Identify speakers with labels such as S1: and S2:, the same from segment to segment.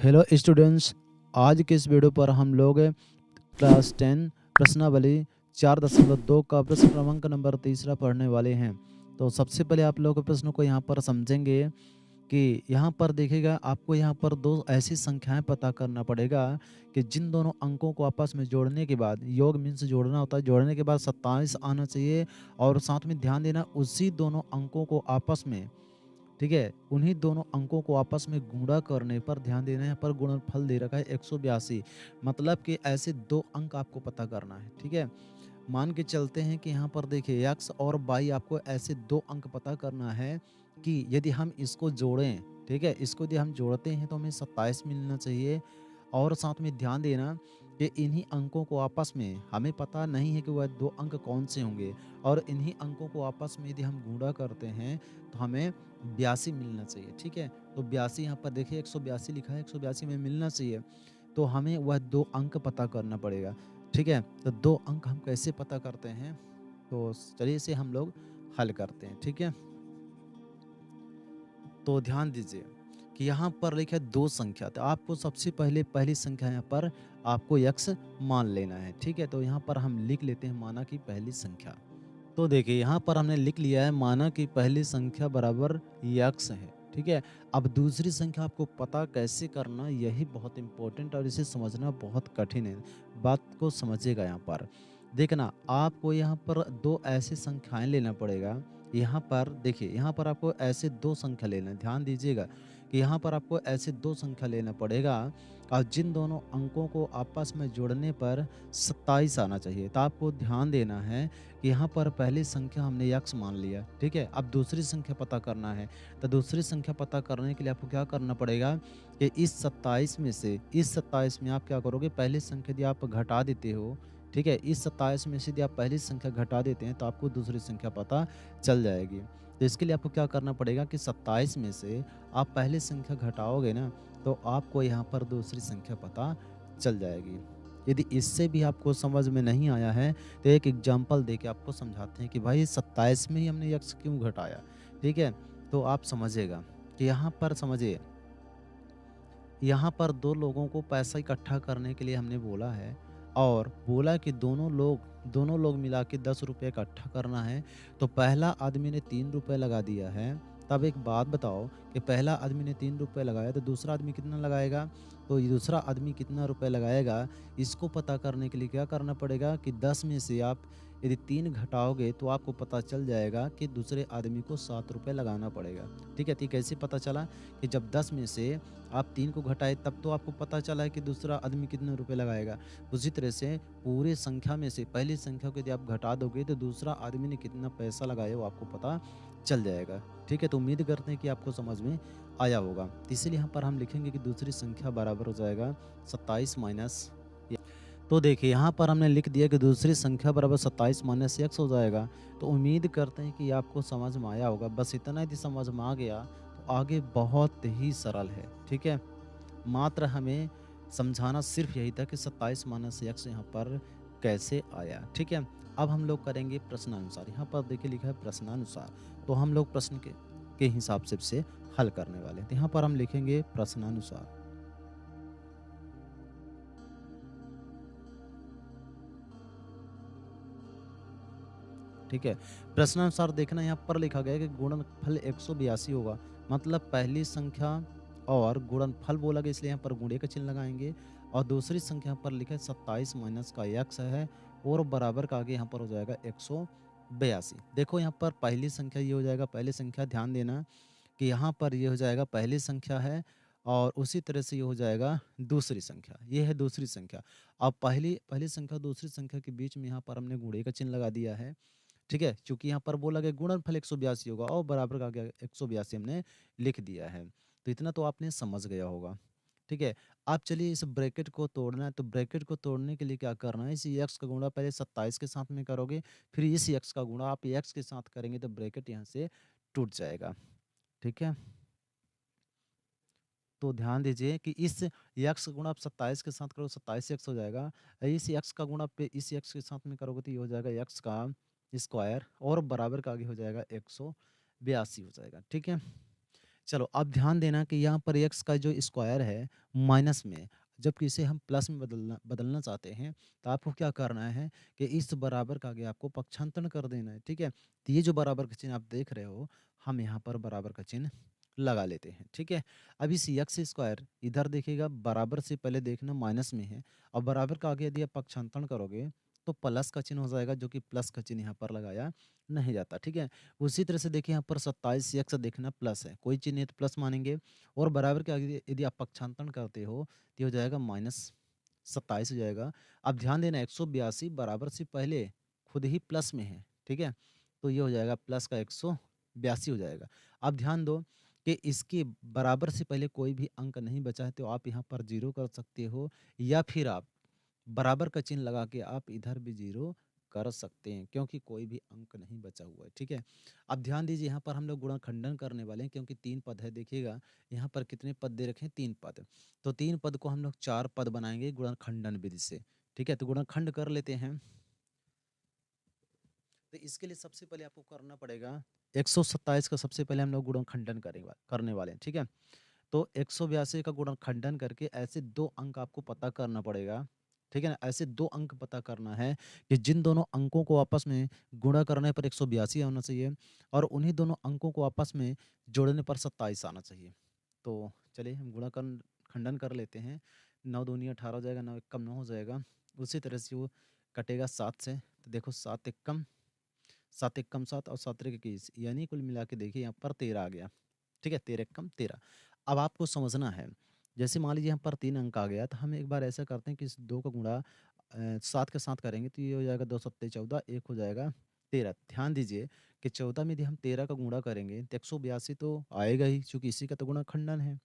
S1: Hello students, आज के इस वीडियो पर हम लोग क्लास 10 प्रश्नावली 4.2 का प्रश्न क्रमांक नंबर 3 पढ़ने वाले हैं। तो सबसे पहले आप लोग प्रश्नों को यहाँ पर समझेंगे कि यहाँ पर देखिएगा, आपको यहाँ पर दो ऐसी संख्याएं पता करना पड़ेगा कि जिन दोनों अंकों को आपस में जोड़ने के बाद, योग मीन्स जोड़ना होता है, जोड़ने के बाद 27 आना चाहिए। और साथ में ध्यान देना, उसी दोनों अंकों को आपस में, ठीक है, उन्हीं दोनों अंकों को आपस में गुणा करने पर ध्यान देना है। यहाँ पर गुणनफल दे रखा है 182, मतलब कि ऐसे दो अंक आपको पता करना है। ठीक है, मान के चलते हैं कि यहाँ पर देखिए x और y, आपको ऐसे दो अंक पता करना है कि यदि हम इसको जोड़ें, ठीक है, इसको यदि हम जोड़ते हैं तो हमें 27 मिलना चाहिए। और साथ में ध्यान देना कि इन्हीं अंकों को आपस में, हमें पता नहीं है कि वह दो अंक कौन से होंगे, और इन्हीं अंकों को आपस में यदि हम गुणा करते हैं तो हमें 82 मिलना चाहिए। ठीक है, तो 82 यहाँ पर देखिए 182 लिखा है, 182 में मिलना चाहिए। तो हमें वह दो अंक पता करना पड़ेगा। ठीक है, तो दो अंक हम कैसे पता करते हैं, तो चलिए इसे हम लोग हल करते हैं। ठीक है, तो ध्यान दीजिए कि यहाँ पर लिखा है दो संख्या, तो आपको सबसे पहले पहली संख्या यहाँ पर आपको x मान लेना है। ठीक है, तो यहाँ पर हम लिख लेते हैं माना की पहली संख्या। तो देखिए यहाँ पर हमने लिख लिया है माना की पहली संख्या बराबर x है। ठीक है, अब दूसरी संख्या आपको पता कैसे करना, यही बहुत इंपॉर्टेंट और इसे समझना बहुत कठिन है। बात को समझिएगा, यहाँ पर देखना, आपको यहाँ पर दो ऐसी संख्याएं लेना पड़ेगा। यहाँ पर देखिए, यहाँ पर आपको ऐसे दो संख्या लेना है। ध्यान दीजिएगा कि यहाँ पर आपको ऐसे दो संख्या लेना पड़ेगा और जिन दोनों अंकों को आपस में जोड़ने पर 27 आना चाहिए। तो आपको ध्यान देना है कि यहाँ पर पहली संख्या हमने x मान लिया। ठीक है, अब दूसरी संख्या पता करना है। तो दूसरी संख्या पता करने के लिए आपको क्या करना पड़ेगा कि इस 27 में से, इस 27 में आप क्या करोगे, पहली संख्या यदि आप घटा देते हो, ठीक है, इस 27 में से यदि आप पहली संख्या घटा देते हैं तो आपको दूसरी संख्या पता चल जाएगी। तो इसके लिए आपको क्या करना पड़ेगा कि 27 में से आप पहली संख्या घटाओगे ना, तो आपको यहाँ पर दूसरी संख्या पता चल जाएगी। यदि इससे भी आपको समझ में नहीं आया है तो एक एग्जाम्पल देके आपको समझाते हैं कि भाई 27 में ही हमने x क्यों घटाया। ठीक है, तो आप समझिएगा कि यहाँ पर समझिए, यहाँ पर दो लोगों को पैसा इकट्ठा करने के लिए हमने बोला है, और बोला कि दोनों लोग मिला के 10 रुपये इकट्ठा करना है। तो पहला आदमी ने 3 रुपये लगा दिया है। तब एक बात बताओ कि पहला आदमी ने 3 रुपये लगाया तो दूसरा आदमी कितना लगाएगा, तो ये दूसरा आदमी कितना रुपये लगाएगा, इसको पता करने के लिए क्या करना पड़ेगा कि 10 में से आप यदि 3 घटाओगे तो आपको पता चल जाएगा कि दूसरे आदमी को 7 रुपये लगाना पड़ेगा। ठीक है, तो कैसे पता चला कि जब 10 में से आप 3 को घटाए तब तो आपको पता चला है कि दूसरा आदमी कितने रुपए लगाएगा। उसी तरह से पूरे संख्या में से पहली संख्या को यदि आप घटा दोगे तो दूसरा आदमी ने कितना पैसा लगाया वो आपको पता चल जाएगा। ठीक है, तो उम्मीद करते हैं कि आपको समझ में आया होगा। तो इसीलिए यहाँ पर हम लिखेंगे कि दूसरी संख्या बराबर हो जाएगा 27 माइनस। तो देखिए यहाँ पर हमने लिख दिया कि दूसरी संख्या बराबर 27 माइनस x हो जाएगा। तो उम्मीद करते हैं कि आपको समझ में आया होगा। बस इतना यदि समझ में आ गया तो आगे बहुत ही सरल है। ठीक है, मात्र हमें समझाना सिर्फ यही था कि 27 माइनस x यहाँ पर कैसे आया। ठीक है, अब हम लोग करेंगे प्रश्नानुसार। यहाँ पर देखिए लिखा है प्रश्नानुसार, तो हम लोग प्रश्न के हिसाब से हल करने वाले हैं। तो यहाँ पर हम लिखेंगे प्रश्नानुसार। ठीक है, प्रश्नानुसार देखना, यहाँ पर लिखा गया है कि गुणनफल 182 होगा, मतलब पहली संख्या और गुणनफल बोला गया इसलिए यहाँ पर गुणे का चिन्ह लगाएंगे। और दूसरी संख्या पर लिखा है 27 माइनस का x है, और बराबर का आगे यहाँ पर हो जाएगा 182। देखो यहाँ पर पहली संख्या ये हो जाएगा, पहली संख्या ध्यान देना कि यहाँ पर ये हो जाएगा पहली संख्या है, और उसी तरह से ये हो जाएगा दूसरी संख्या, ये है दूसरी संख्या। अब पहली पहली संख्या दूसरी संख्या के बीच में यहाँ पर हमने गुणे का चिन्ह लगा दिया है। ठीक है, क्योंकि यहाँ पर बोला गया गुणनफल 182 होगा और बराबर का गया 182 हमने लिख दिया है। तो इतना तो आपने समझ गया होगा। ठीक है, अब चलिए इस ब्रैकेट को तोड़ना है। तो ब्रैकेट को तोड़ने के लिए क्या करना है, इस x का गुणा पहले 27 के साथ में करोगे, फिर इस x का गुणा आप x के साथ करेंगे तो ब्रैकेट यहाँ से टूट जाएगा। ठीक है, तो ध्यान दीजिए कि इस x का गुणा आप 27 के साथ करो 27x हो जाएगा। इस x का गुणा पे इस x के साथ में करोगे तो ये हो जाएगा x का स्क्वायर, और बराबर का आगे हो जाएगा 182 हो जाएगा। ठीक है, चलो अब ध्यान देना कि यहाँ पर एक्स का जो स्क्वायर है माइनस में, जबकि इसे हम प्लस में बदलना बदलना चाहते हैं, तो आपको क्या करना है कि इस बराबर का आगे आपको पक्षांतरण कर देना है। ठीक है, तो ये जो बराबर का चिन्ह आप देख रहे हो, हम यहाँ पर बराबर का चिन्ह लगा लेते हैं। ठीक है, अब इस एक्स स्क्वायर इधर देखिएगा, बराबर से पहले देखना माइनस में है, और बराबर का आगे यदि आप पक्षांतरण करोगे तो प्लस का चिन्ह हो जाएगा, जो कि प्लस का चिन्ह यहाँ पर लगाया नहीं जाता। ठीक है, उसी तरह से देखिए यहाँ पर 27 एक्स देखना प्लस है, कोई चिन्ह है तो प्लस मानेंगे, और बराबर के आगे यदि आप पक्षांतरण करते हो तो ये हो जाएगा -27 हो जाएगा। अब ध्यान देना 182 बराबर से पहले खुद ही प्लस में है। ठीक है, तो ये हो जाएगा प्लस का 182 हो जाएगा। अब ध्यान दो कि इसके बराबर से पहले कोई भी अंक नहीं बचा है, तो आप यहाँ पर जीरो कर सकते हो, या फिर आप बराबर का चिन्ह लगा के आप इधर भी जीरो कर सकते हैं, क्योंकि कोई भी अंक नहीं बचा हुआ है। ठीक है, अब ध्यान दीजिए यहाँ पर हम लोग गुणनखंडन करने वाले हैं, क्योंकि 3 पद है। देखिएगा यहाँ पर कितने पद दे रखे हैं, 3 पद। तो 3 पद को हम लोग 4 पद बनाएंगे गुणनखंडन विधि से। ठीक है, तो गुणनखंड कर लेते हैं। तो इसके लिए सबसे पहले आपको करना पड़ेगा 127 का सबसे पहले हम लोग गुणनखंडन करने वाले हैं। ठीक है, तो 182 का गुणनखंडन करके ऐसे 2 अंक आपको पता करना पड़ेगा। ठीक है ना, ऐसे 2 अंक पता करना है कि जिन दोनों अंकों को आपस में गुणा करने पर 182 आना चाहिए, और उन्हीं दोनों अंकों को आपस में जोड़ने पर 27 आना चाहिए। तो चलिए हम खंडन कर लेते हैं। 9 दूनी 18 हो जाएगा, 9 एकम 9 हो जाएगा। उसी तरह से वो कटेगा 7 से, तो देखो 7 एकम 7 एकम 7 और 7 त्रिक 21, यानी कुल मिला के देखिए यहाँ पर 13 आ गया। ठीक है, 13 एकम 13। अब आपको समझना है, जैसे मान लीजिए यहाँ पर 3 अंक आ गया, तो हम एक बार ऐसा करते हैं कि इस 2 का गुणा 7 के साथ करेंगे, तो ये हो जाएगा 2 सत्ते 14, एक हो जाएगा 13। ध्यान दीजिए कि 14 में यदि हम 13 का गुणा करेंगे तो 182 तो आएगा ही, क्योंकि इसी का तो गुणा खंडन है।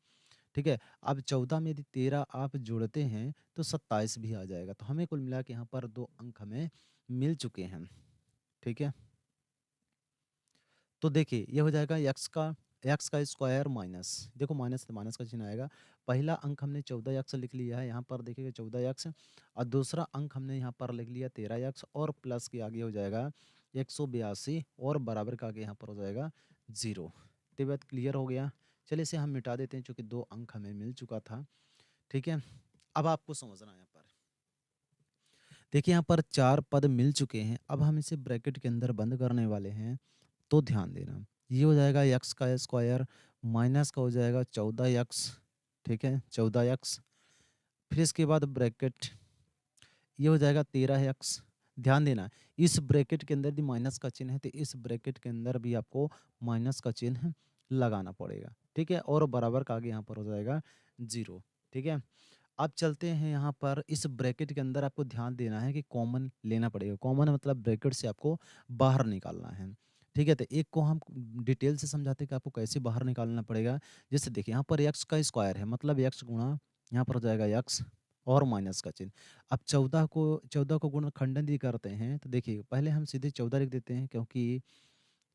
S1: ठीक है, अब 14 में यदि 13 आप जोड़ते हैं तो 27 भी आ जाएगा। तो हमें कुल मिला के यहाँ पर 2 अंक हमें मिल चुके हैं। ठीक है, तो देखिए ये हो जाएगा एक्स का स्क्वायर माइनस, देखो माइनस तो माइनस का चिन्ह आएगा। पहला अंक हमने 14 एक्स लिख लिया है, यहाँ पर देखिएगा 14 एक्स, और दूसरा अंक हमने यहाँ पर लिख लिया 13 एक्स, और प्लस के आगे हो जाएगा 182, और बराबर का आगे यहाँ पर हो जाएगा 0। तो बात क्लियर हो गया। चलिए इसे हम मिटा देते हैं, चूँकि 2 अंक हमें मिल चुका था। ठीक है, अब आपको समझना है यहाँ पर, देखिए यहाँ पर 4 पद मिल चुके हैं। अब हम इसे ब्रैकेट के अंदर बंद करने वाले हैं। तो ध्यान देना, ये हो जाएगा एक्स का स्क्वायर माइनस का हो जाएगा 14 एक्स। ठीक है, 14 एक्स, फिर इसके बाद ब्रैकेट, ये हो जाएगा 13 एक्स। ध्यान देना, इस ब्रैकेट के अंदर भी माइनस का चिन्ह है, तो इस ब्रैकेट के अंदर भी आपको माइनस का चिन्ह लगाना पड़ेगा। ठीक है, और बराबर का आगे यहाँ पर हो जाएगा 0। ठीक है, अब चलते हैं यहाँ पर, इस ब्रैकेट के अंदर आपको ध्यान देना है कि कॉमन लेना पड़ेगा। कॉमन मतलब ब्रैकेट से आपको बाहर निकालना है। ठीक है, तो एक को हम डिटेल से समझाते हैं कि आपको कैसे बाहर निकालना पड़ेगा। जैसे देखिए यहाँ पर एक्स का स्क्वायर है, मतलब एक्स गुणा यहाँ पर हो जाएगा एक्स और माइनस का चिन्ह। अब 14 को गुणा खंडन भी करते हैं, तो देखिए पहले हम सीधे 14 लिख देते हैं, क्योंकि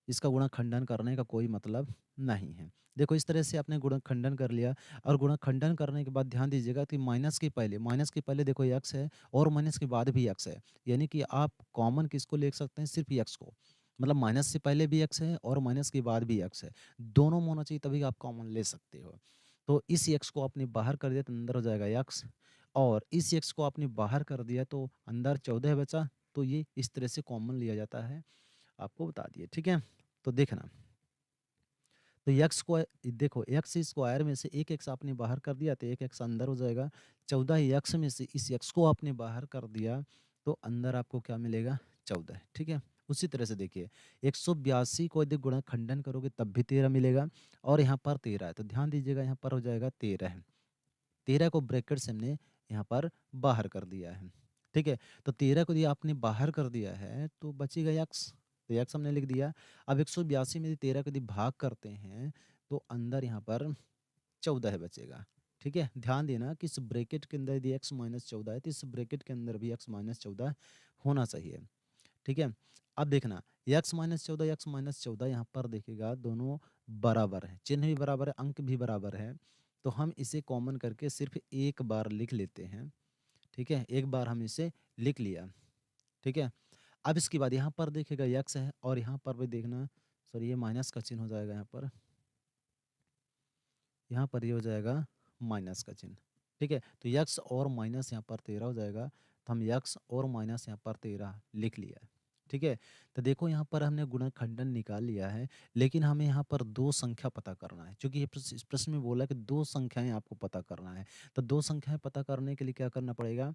S1: इसका गुणनखंडन करने का कोई मतलब नहीं है। देखो इस तरह से आपने गुणनखंडन कर लिया, और गुणनखंडन करने के बाद ध्यान दीजिएगा कि माइनस के पहले देखो एक्स है, और माइनस के बाद भी एक्स है, यानी कि आप कॉमन किसको ले सकते हैं, सिर्फ एक्स को। मतलब माइनस से पहले भी एक्स है और माइनस के बाद भी एक्स है, दोनों में होना चाहिए, तभी आप कॉमन ले सकते हो। तो इस एक्स को आपने बाहर कर दिया तो अंदर हो जाएगा एक्स, और इस एक्स को आपने बाहर कर दिया तो अंदर 14 बचा। तो ये इस तरह से कॉमन लिया जाता है, आपको बता दिए। ठीक है, तो देखना, तो एक्स को देखो एक्स स्क्वायर में से एक एक्स आपने बाहर कर दिया तो एक एक्स अंदर हो जाएगा। 14 एक्स में से इस एक्स को आपने बाहर कर दिया तो अंदर आपको क्या मिलेगा, 14। ठीक है, उसी तरह से देखिए 182 को यदि गुणनखंडन करोगे तब भी 13 मिलेगा, और यहाँ पर 13 है, तो ध्यान दीजिएगा यहाँ पर हो जाएगा 13। 13 को ब्रैकेट से हमने यहाँ पर बाहर कर दिया है। ठीक है, तो 13 को यदि आपने बाहर कर दिया है तो बचेगा एक्स, तो एक्स हमने लिख दिया। अब 182 में यदि 13 को यदि भाग करते हैं तो अंदर यहाँ पर 14 बचेगा। ठीक है, ध्यान देना कि इस ब्रैकेट के अंदर यदि x-14 है तो इस ब्रैकेट के अंदर भी x-14 होना चाहिए। ठीक है, अब देखना x-14 यहाँ पर देखिएगा दोनों बराबर है, चिन्ह भी बराबर है, अंक भी बराबर है, तो हम इसे कॉमन करके सिर्फ एक बार लिख लेते हैं। ठीक है, एक बार हम इसे लिख लिया। ठीक है, अब इसके बाद यहाँ पर देखिएगा एक्स है, और यहाँ पर भी देखना, सॉरी ये माइनस का चिन्ह हो जाएगा यहाँ पर। यहाँ पर ये हो जाएगा माइनस का चिन्ह। ठीक है, तो यक्स और माइनस यहाँ पर 13 हो जाएगा, तो हम यक्स और माइनस यहाँ पर 13 लिख लिया है। ठीक है, तो देखो यहाँ पर हमने गुणनखंडन निकाल लिया है, लेकिन हमें यहाँ पर दो संख्या पता करना है, क्योंकि ये इस प्रश्न में बोला कि दो संख्याएं आपको पता करना है। तो दो संख्याएं पता करने के लिए क्या करना पड़ेगा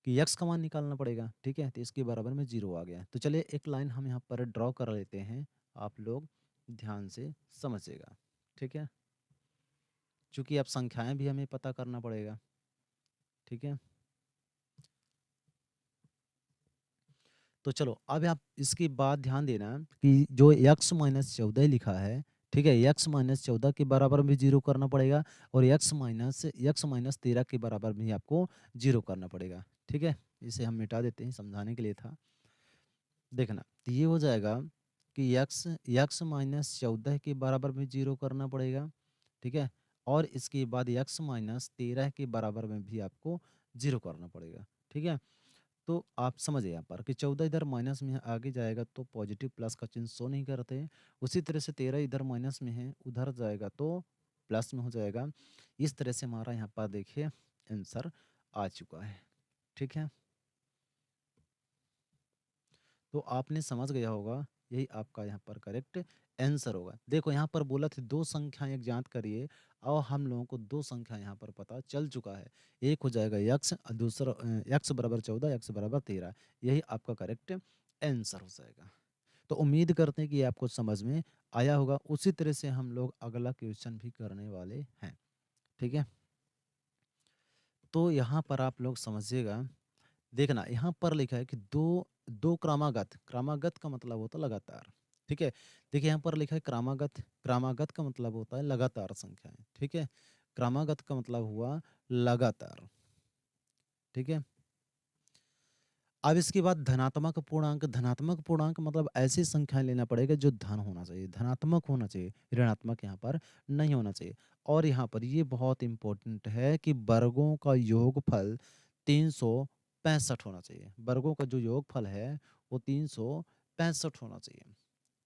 S1: कि यक्स का मान निकालना पड़ेगा। ठीक है, तो इसके बराबर में 0 आ गया। तो चलिए एक लाइन हम यहाँ पर ड्रॉ कर लेते हैं, आप लोग ध्यान से समझिएगा। ठीक है, चूंकि अब संख्याएं भी हमें पता करना पड़ेगा। ठीक है, तो चलो अब आप इसके बाद ध्यान देना कि जो यक्स माइनस 14 लिखा है, ठीक है, यक्स माइनस 14 के बराबर भी 0 करना पड़ेगा, और यक्स माइनस 13 के बराबर भी आपको 0 करना पड़ेगा। ठीक है, इसे हम मिटा देते हैं, समझाने के लिए था। देखना, तो ये हो जाएगा कि यक्स यक्स माइनस 14 के बराबर में 0 करना पड़ेगा। ठीक है, और इसके बाद यक्स माइनस 13 के बराबर में भी आपको 0 करना पड़ेगा। ठीक है, तो आप समझिए यहाँ पर कि 14 इधर माइनस में है, आगे जाएगा तो पॉजिटिव प्लस का चिन्ह शो नहीं करते हैं। उसी तरह से 13 इधर माइनस में है, उधर जाएगा तो प्लस में हो जाएगा। इस तरह से हमारा यहाँ पर देखिए आंसर आ चुका है। ठीक है, तो आपने समझ गया होगा, यही आपका यहाँ पर करेक्ट आंसर होगा। देखो यहाँ पर बोला था दो संख्याएं एक ज्ञात करिए, और हम लोगों को दो संख्या यहाँ पर पता चल चुका है। एक हो जाएगा यक्स और दूसरा यक्स बराबर 14, यक्स बराबर 13। यही आपका करेक्ट आंसर हो जाएगा। तो उम्मीद करते हैं कि ये आपको समझ में आया होगा। उसी तरह से हम लोग अगला क्वेश्चन भी करने वाले हैं। ठीक है, तो यहाँ पर आप लोग समझिएगा। देखना, यहाँ पर लिखा है कि दो दो क्रमागत, क्रमागत का मतलब होता है लगातार। ठीक है, देखिए यहाँ पर लिखा है क्रमागत, क्रमागत का मतलब होता है लगातार संख्याएं। ठीक है, क्रमागत का मतलब हुआ लगातार। ठीक है, अब इसके बाद धनात्मक पूर्णांक, धनात्मक पूर्णांक मतलब ऐसी संख्याएं लेना पड़ेगा जो धन होना चाहिए, धनात्मक होना चाहिए, ऋणात्मक यहाँ पर नहीं होना चाहिए। और यहाँ पर ये बहुत इंपॉर्टेंट है कि वर्गों का योगफल 365 होना चाहिए। वर्गों का जो योगफल है वो 365 होना चाहिए।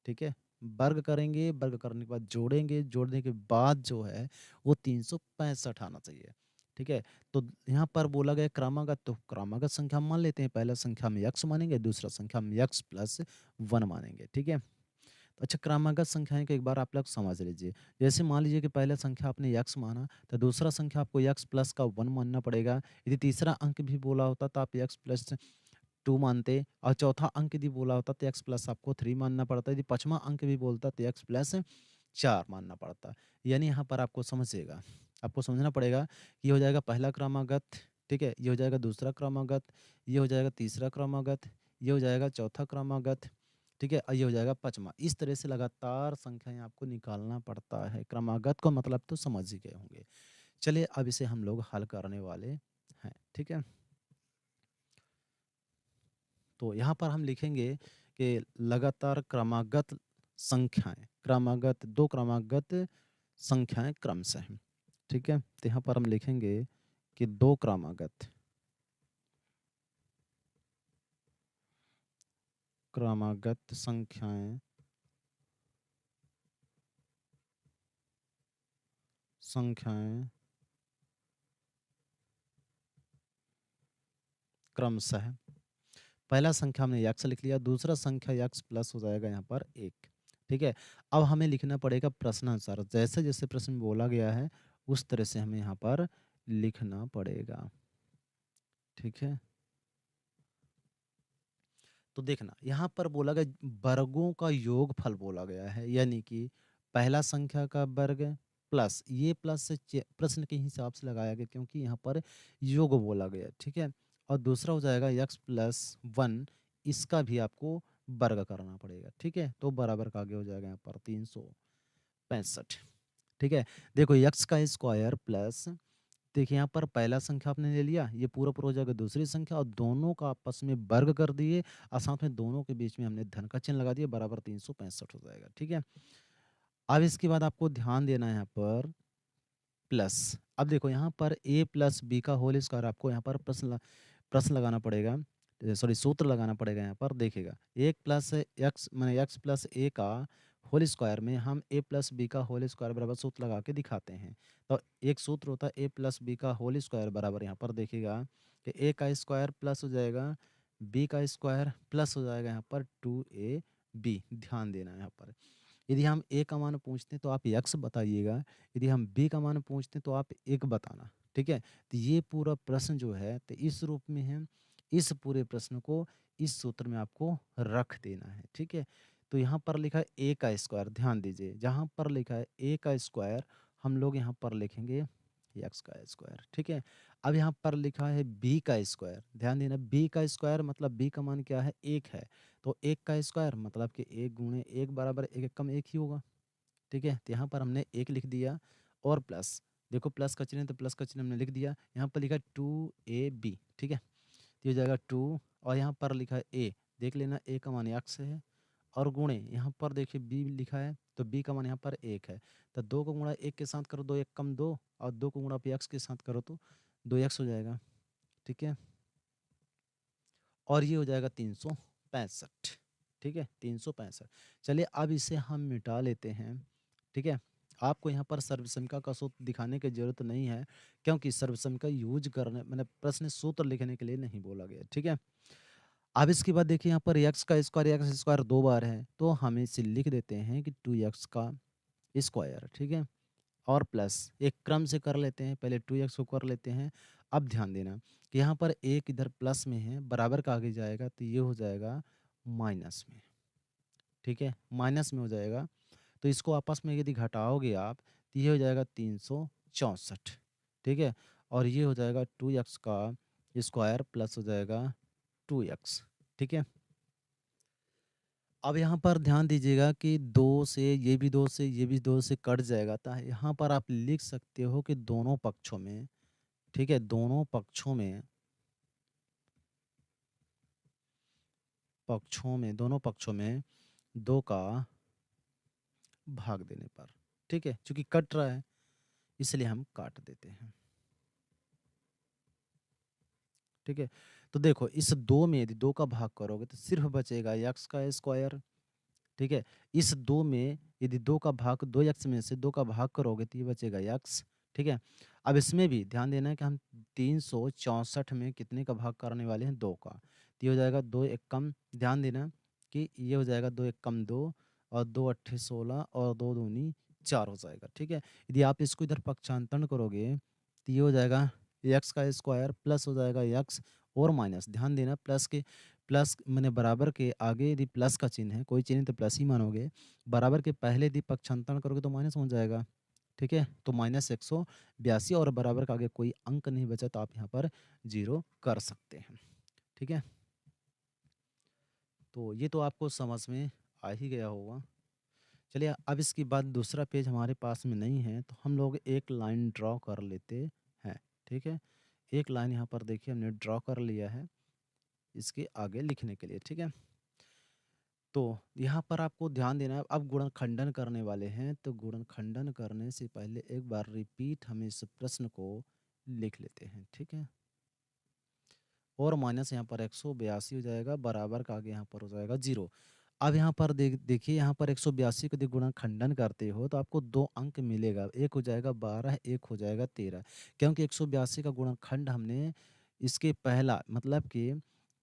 S1: ठीक है, वर्ग करेंगे, वर्ग करने के बाद जोड़ेंगे, जोड़ने के बाद जो है वो 365 आना चाहिए। ठीक है, तो यहाँ पर बोला गया क्रमागत, तो क्रमागत संख्या हम मान लेते हैं। पहला संख्या हम यक्स मानेंगे, दूसरा संख्या हम यक्स प्लस 1 मानेंगे। ठीक है, तो अच्छा, क्रमागत संख्याएं को एक बार आप लोग समझ लीजिए। जैसे मान लीजिए कि पहला संख्या आपने यक्स माना, तो दूसरा संख्या आपको यक्स प्लस का 1 मानना पड़ेगा। यदि तीसरा अंक भी बोला होता तो आप यक्स प्लस 2 मानते, और चौथा अंक यदि बोला होता तो एक्स प्लस आपको 3 मानना पड़ता। यदि पांचवा अंक भी बोलता तो एक्स प्लस 4 मानना पड़ता। यानी यहाँ पर आपको समझिएगा, आपको समझना पड़ेगा कि ये हो जाएगा पहला क्रमागत। ठीक है, ये हो जाएगा दूसरा क्रमागत, ये हो जाएगा तीसरा क्रमागत, ये हो जाएगा चौथा क्रमागत। ठीक है, और ये हो जाएगा पांचवा। इस तरह से लगातार संख्याएं आपको निकालना पड़ता है। क्रमागत का मतलब तो समझ ही गए होंगे। चलिए अब इसे हम लोग हल करने वाले हैं। ठीक है, तो यहाँ पर हम लिखेंगे कि लगातार क्रमागत संख्याएं, क्रमागत दो क्रमागत संख्याएं क्रमशः। ठीक है, तो यहाँ पर हम लिखेंगे कि दो क्रमागत, क्रमागत संख्याएं, संख्याएं क्रमशः। पहला संख्या हमने यक्स लिख लिया, दूसरा संख्या यक्स प्लस हो जाएगा यहाँ पर 1। ठीक है, अब हमें लिखना पड़ेगा प्रश्नानुसार, जैसे जैसे प्रश्न में बोला गया है उस तरह से हमें यहाँ पर लिखना पड़ेगा। ठीक है, तो देखना यहाँ पर बोला गया वर्गों का योगफल बोला गया है, यानी कि पहला संख्या का वर्ग प्लस, ये प्लस से प्रश्न के हिसाब से लगाया गया क्योंकि यहाँ पर योग बोला गया। ठीक है, और दूसरा हो जाएगा यक्स प्लस 1, इसका भी आपको वर्ग करना पड़ेगा। ठीक है, तो बराबर का आगे हो जाएगा यहाँ पर 365। ठीक है, देखो यक्स का स्क्वायर प्लस, देखिए यहाँ पर पहला संख्या आपने ले लिया, ये पूरा पूरा हो जाएगा दूसरी संख्या, और दोनों का आपस में वर्ग कर दिए, और साथ में दोनों के बीच में हमने धन का चिन्ह लगा दिया, बराबर 365 हो जाएगा। ठीक है, अब इसके बाद आपको ध्यान देना है यहाँ पर प्लस। अब देखो यहाँ पर ए प्लस बी का होल स्क्वायर, आपको यहाँ पर प्रश्न लगाना पड़ेगा, सॉरी सूत्र लगाना पड़ेगा। यहाँ पर देखिएगा एक प्लस एक्स मैंने एक्स प्लस ए का होल स्क्वायर में हम ए प्लस बी का होल स्क्वायर बराबर सूत्र लगा के दिखाते हैं। तो एक सूत्र होता है ए प्लस बी का होल स्क्वायर बराबर, यहाँ पर देखिएगा कि ए का स्क्वायर प्लस हो जाएगा बी का स्क्वायर प्लस हो जाएगा यहाँ पर 2ab। ध्यान देना है यहाँ पर, यदि हम ए का मान पूछते हैं तो आप यक्स बताइएगा, यदि हम बी का मान पूछते हैं तो आप एक बताना। ठीक है, तो ये पूरा प्रश्न जो है तो इस रूप में है, इस पूरे प्रश्न को इस सूत्र में आपको रख देना है। ठीक है, तो यहाँ पर लिखा है ए का स्क्वायर, ध्यान दीजिए जहाँ पर लिखा है ए का स्क्वायर हम लोग यहाँ पर लिखेंगे एक्स का स्क्वायर। ठीक है, अब यहाँ पर लिखा है बी का स्क्वायर, ध्यान देना बी का स्क्वायर मतलब बी का मान क्या है, एक है। तो एक का स्क्वायर मतलब कि एक गुणे एक बराबर एक, एक कम एक ही होगा। ठीक है, तो यहाँ पर हमने एक लिख दिया और प्लस, देखो प्लस का चिन्ह है तो प्लस का चिन्ह हमने लिख दिया। यहाँ पर लिखा 2ab। ठीक है, तो ये हो जाएगा 2 और यहाँ पर लिखा है ए, देख लेना ए का मान एक्स है, और गुणे यहाँ पर देखिए बी लिखा है तो बी का मान यहाँ पर एक है। तो दो को गुणा एक के साथ करो, दो एक कम दो, और दो को गुणा पे एक्स के साथ करो तो 2x हो जाएगा। ठीक है, और ये हो जाएगा 365। ठीक है, 365। चलिए अब इसे हम मिटा लेते हैं। ठीक है, आपको यहाँ पर सर्वसंख्या का सूत्र दिखाने की जरूरत नहीं है, क्योंकि सर्वसंख्या यूज करने मैंने प्रश्न सूत्र लिखने के लिए नहीं बोला गया। ठीक है, अब इसके बाद देखिए यहाँ पर एक्स स्क्वायर 2 बार है, तो हम इसे लिख देते हैं कि 2x का स्क्वायर। ठीक है, और प्लस एक क्रम से कर लेते हैं, पहले 2x को कर लेते हैं। अब ध्यान देना कि यहाँ पर एक इधर प्लस में है, बराबर का आगे जाएगा तो ये हो जाएगा माइनस में। ठीक है, माइनस में हो जाएगा, तो इसको आपस में यदि घटाओगे आप तो ये हो जाएगा 364। ठीक है, और ये हो जाएगा 2x का स्क्वायर प्लस हो जाएगा 2x। ठीक है, अब यहाँ पर ध्यान दीजिएगा कि दो से ये भी दो से ये भी दो से कट जाएगा, तो यहाँ पर आप लिख सकते हो कि दोनों पक्षों में, ठीक है, दोनों दोनों पक्षों में 2 का भाग देने पर, ठीक है, क्योंकि कट रहा है इसलिए हम काट देते हैं। ठीक है, तो देखो इस दो में यदि 2 का भाग करोगे तो सिर्फ बचेगा एक्स का स्क्वायर। ठीक है, इस 2 में यदि 2 का भाग 2x में से 2 का भाग करोगे तो ये बचेगा x। ठीक है, अब इसमें भी ध्यान देना है कि हम 364 में कितने का भाग करने वाले हैं, 2 का, तो ये हो जाएगा 2 एक कम, ध्यान देना कि ये हो जाएगा 2 एक कम 2, और 2 अट्ठे 16 और 2 दूनी 4 हो जाएगा। ठीक है, यदि आप इसको इधर पक्षांतरण करोगे तो ये हो जाएगा एक्स का स्क्वायर प्लस हो जाएगा एक्स और माइनस, ध्यान देना प्लस के प्लस मैंने बराबर के आगे यदि प्लस का चिन्ह है, कोई चिन्ह तो प्लस ही मानोगे, बराबर के पहले यदि पक्षांतरण करोगे तो माइनस हो जाएगा। ठीक है, तो -182 और बराबर का आगे कोई अंक नहीं बचा तो आप यहाँ पर 0 कर सकते हैं। ठीक है, तो ये तो आपको समझ में आ ही गया होगा। चलिए अब इसके बाद दूसरा पेज हमारे पास में नहीं है तो हम लोग एक लाइन ड्रॉ कर लेते हैं। ठीक है, एक लाइन यहाँ पर देखिए हमने ड्रॉ कर लिया है इसके आगे लिखने के लिए। ठीक है, तो यहाँ पर आपको ध्यान देना है, अब गुणनखंडन करने वाले हैं तो गुणनखंडन करने से पहले एक बार रिपीट हम इस प्रश्न को लिख लेते हैं। ठीक है, और माइनस यहाँ पर 182 हो जाएगा, बराबर का आगे यहाँ पर हो जाएगा 0। अब यहाँ पर देखिए यहाँ पर 182 को यदि गुणनखंडन करते हो तो आपको 2 अंक मिलेगा, एक हो जाएगा 12, एक हो जाएगा 13, क्योंकि 182 का गुणनखंड हमने इसके पहला मतलब कि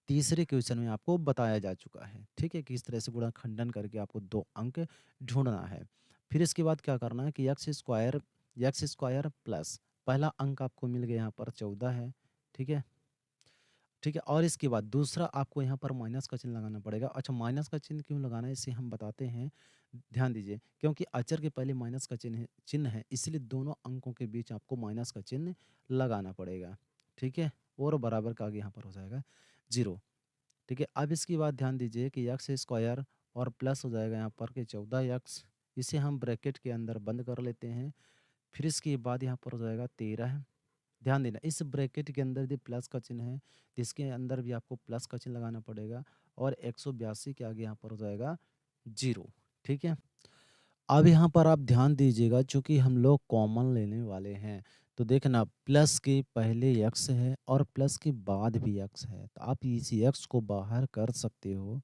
S1: तीसरे क्वेश्चन में आपको बताया जा चुका है। ठीक है, किस तरह से गुणनखंडन करके आपको 2 अंक ढूंढना है। फिर इसके बाद क्या करना है कि एक्स स्क्वायर प्लस पहला अंक आपको मिल गया यहाँ पर 14 है। ठीक है, ठीक है, और इसके बाद दूसरा आपको यहाँ पर माइनस का चिन्ह लगाना पड़ेगा। अच्छा, माइनस का चिन्ह क्यों लगाना है इसे हम बताते हैं, ध्यान दीजिए, क्योंकि अचर के पहले माइनस का चिन्ह है इसलिए दोनों अंकों के बीच आपको माइनस का चिन्ह लगाना पड़ेगा। ठीक है, और बराबर का आगे यहाँ पर हो जाएगा 0। ठीक है, अब इसके बाद ध्यान दीजिए कि एक्स स्क्वायर और प्लस हो जाएगा यहाँ पर कि 14x, इसे हम ब्रैकेट के अंदर बंद कर लेते हैं। फिर इसके बाद यहाँ पर हो जाएगा 13। ध्यान देना इस ब्रैकेट के अंदर यदि प्लस का चिन्ह है तो इसके अंदर भी आपको प्लस का चिन्ह लगाना पड़ेगा, और 182 के आगे यहाँ पर हो जाएगा 0। ठीक है, अब यहाँ पर आप ध्यान दीजिएगा चूंकि हम लोग कॉमन लेने वाले हैं तो देखना प्लस के पहले x है और प्लस के बाद भी x है, तो आप इसी x को बाहर कर सकते हो।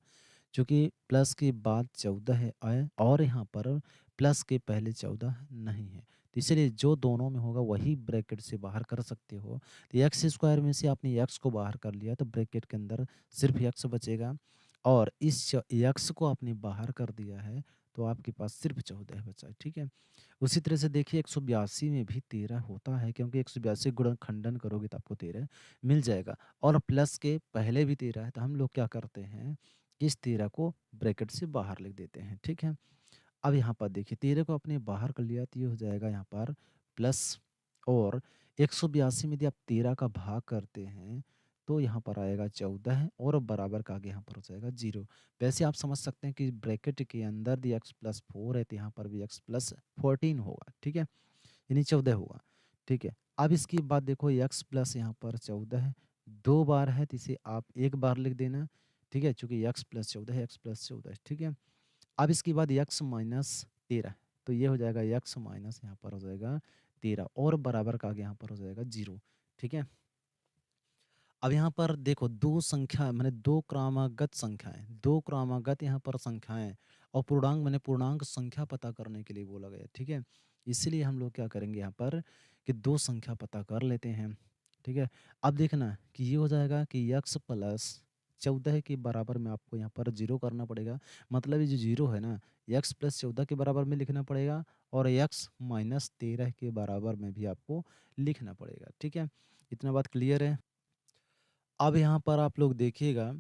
S1: चूँकि प्लस के बाद 14 है और यहाँ पर प्लस के पहले 14 नहीं है। तो इसीलिए जो दोनों में होगा वही ब्रैकेट से बाहर कर सकते हो। तो एक्स स्क्वायर में से आपने एक्स को बाहर कर लिया तो ब्रैकेट के अंदर सिर्फ एक्स बचेगा और इस एक्स को आपने बाहर कर दिया है तो आपके पास सिर्फ 14 बचा है, ठीक है। उसी तरह से देखिए 182 में भी 13 होता है क्योंकि 182 गुणन खंडन करोगे तो आपको 13 मिल जाएगा और प्लस के पहले भी 13 है तो हम लोग क्या करते हैं कि इस 13 को ब्रैकेट से बाहर लिख देते हैं, ठीक है। अब यहाँ पर देखिए 13 को अपने बाहर कर लिया तो ये हो जाएगा यहाँ पर प्लस और 182 में यदि आप 13 का भाग करते हैं तो यहाँ पर आएगा 14 और बराबर का आगे यहाँ पर हो जाएगा 0। वैसे आप समझ सकते हैं कि ब्रैकेट के अंदर दी x+4 है तो यहाँ पर भी x+14 होगा, ठीक है, यानी 14 होगा, ठीक है। अब इसके बाद देखो x प्लस यहाँ पर 14 है, 2 बार है तो इसे आप 1 बार लिख देना, ठीक है, चूँकि x+14 है, x+14, ठीक है। अब इसके बाद x-13 तो ये हो जाएगा x माइनस यहाँ पर हो जाएगा 13 और बराबर का आगे यहाँ पर हो जाएगा 0, ठीक है। अब यहाँ पर देखो 2 संख्या माने 2 क्रमागत संख्याएँ, 2 क्रमागत यहाँ पर संख्याएँ और पूर्णांक माने पूर्णांक संख्या पता करने के लिए बोला गया है, ठीक है। इसलिए हम लोग क्या करेंगे यहाँ पर कि 2 संख्या पता कर लेते हैं, ठीक है। अब देखना कि ये हो जाएगा कि x प्लस 14 के बराबर में आपको यहाँ पर 0 करना पड़ेगा। मतलब ये जो 0 है ना, x प्लस 14 के बराबर में लिखना पड़ेगा और x माइनस 13 के बराबर में भी आपको लिखना पड़ेगा, ठीक है। इतना बात क्लियर है? अब यहाँ पर आप लोग देखिएगा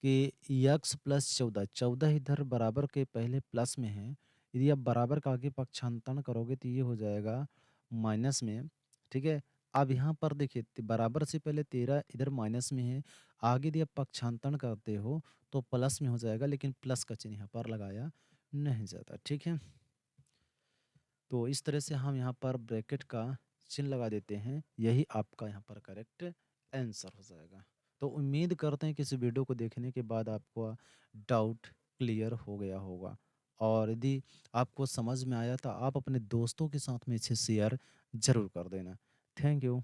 S1: कि यक्स प्लस 14, 14 इधर बराबर के पहले प्लस में है। यदि आप बराबर का आगे पक्षांतरण करोगे तो ये हो जाएगा माइनस में, ठीक है। अब यहाँ पर देखिए बराबर से पहले 13 इधर माइनस में है, आगे यदि आप पक्षांतरण करते हो तो प्लस में हो जाएगा, लेकिन प्लस का चिन्ह यहाँ पर लगाया नहीं जाता, ठीक है। तो इस तरह से हम यहाँ पर ब्रैकेट का चिन्ह लगा देते हैं, यही आपका यहाँ पर करेक्ट आंसर हो जाएगा। तो उम्मीद करते हैं कि इस वीडियो को देखने के बाद आपको डाउट क्लियर हो गया होगा और यदि आपको समझ में आया तो आप अपने दोस्तों के साथ में इसे शेयर ज़रूर कर देना। Thank you.